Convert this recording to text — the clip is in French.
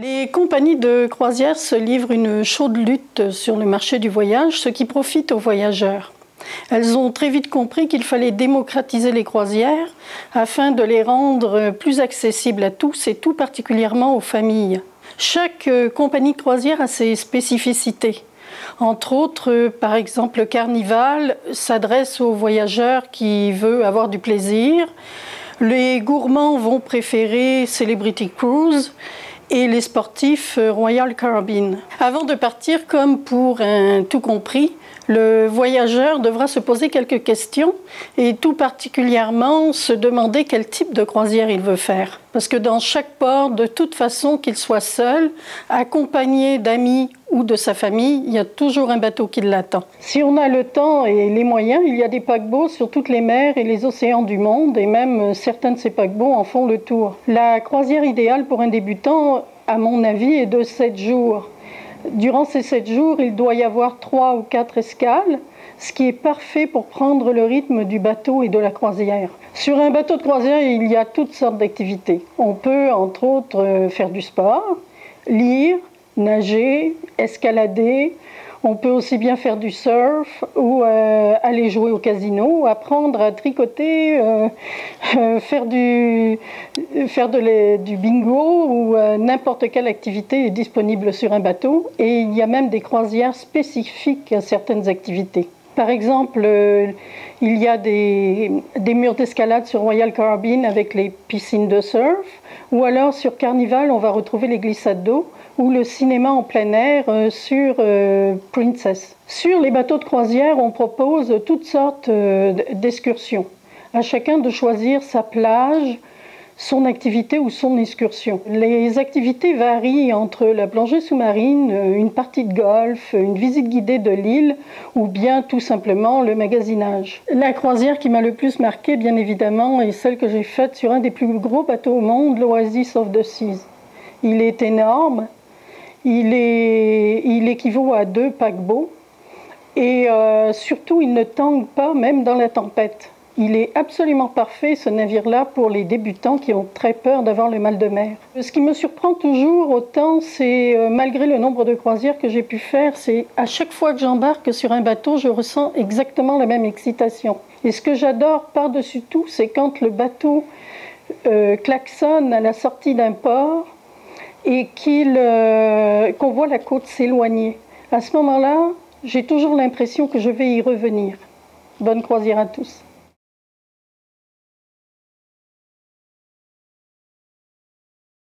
Les compagnies de croisière se livrent une chaude lutte sur le marché du voyage, ce qui profite aux voyageurs. Elles ont très vite compris qu'il fallait démocratiser les croisières afin de les rendre plus accessibles à tous et tout particulièrement aux familles. Chaque compagnie de croisière a ses spécificités. Entre autres, par exemple, Carnival s'adresse aux voyageurs qui veulent avoir du plaisir. Les gourmands vont préférer Celebrity Cruise et les sportifs Royal Caribbean. Avant de partir, comme pour un tout compris, le voyageur devra se poser quelques questions et tout particulièrement se demander quel type de croisière il veut faire. Parce que dans chaque port, de toute façon, qu'il soit seul, accompagné d'amis ou de sa famille, il y a toujours un bateau qui l'attend. Si on a le temps et les moyens, il y a des paquebots sur toutes les mers et les océans du monde et même certains de ces paquebots en font le tour. La croisière idéale pour un débutant, à mon avis, est de 7 jours. Durant ces 7 jours, il doit y avoir 3 ou 4 escales, ce qui est parfait pour prendre le rythme du bateau et de la croisière. Sur un bateau de croisière, il y a toutes sortes d'activités. On peut, entre autres, faire du sport, lire, nager, escalader. On peut aussi bien faire du surf ou aller jouer au casino, apprendre à tricoter, faire du bingo ou n'importe quelle activité est disponible sur un bateau. Et il y a même des croisières spécifiques à certaines activités. Par exemple, il y a des murs d'escalade sur Royal Caribbean avec les piscines de surf, ou alors sur Carnival, on va retrouver les glissades d'eau, ou le cinéma en plein air sur Princess. Sur les bateaux de croisière, on propose toutes sortes d'excursions. À chacun de choisir sa plage, son activité ou son excursion. Les activités varient entre la plongée sous-marine, une partie de golf, une visite guidée de l'île ou bien tout simplement le magasinage. La croisière qui m'a le plus marqué, bien évidemment, est celle que j'ai faite sur un des plus gros bateaux au monde, l'Oasis of the Seas. Il est énorme, il équivaut à 2 paquebots et surtout il ne tangue pas même dans la tempête. Il est absolument parfait, ce navire-là, pour les débutants qui ont très peur d'avoir le mal de mer. Ce qui me surprend toujours autant, c'est, malgré le nombre de croisières que j'ai pu faire, c'est à chaque fois que j'embarque sur un bateau, je ressens exactement la même excitation. Et ce que j'adore par-dessus tout, c'est quand le bateau klaxonne à la sortie d'un port et qu'on voit la côte s'éloigner. À ce moment-là, j'ai toujours l'impression que je vais y revenir. Bonne croisière à tous.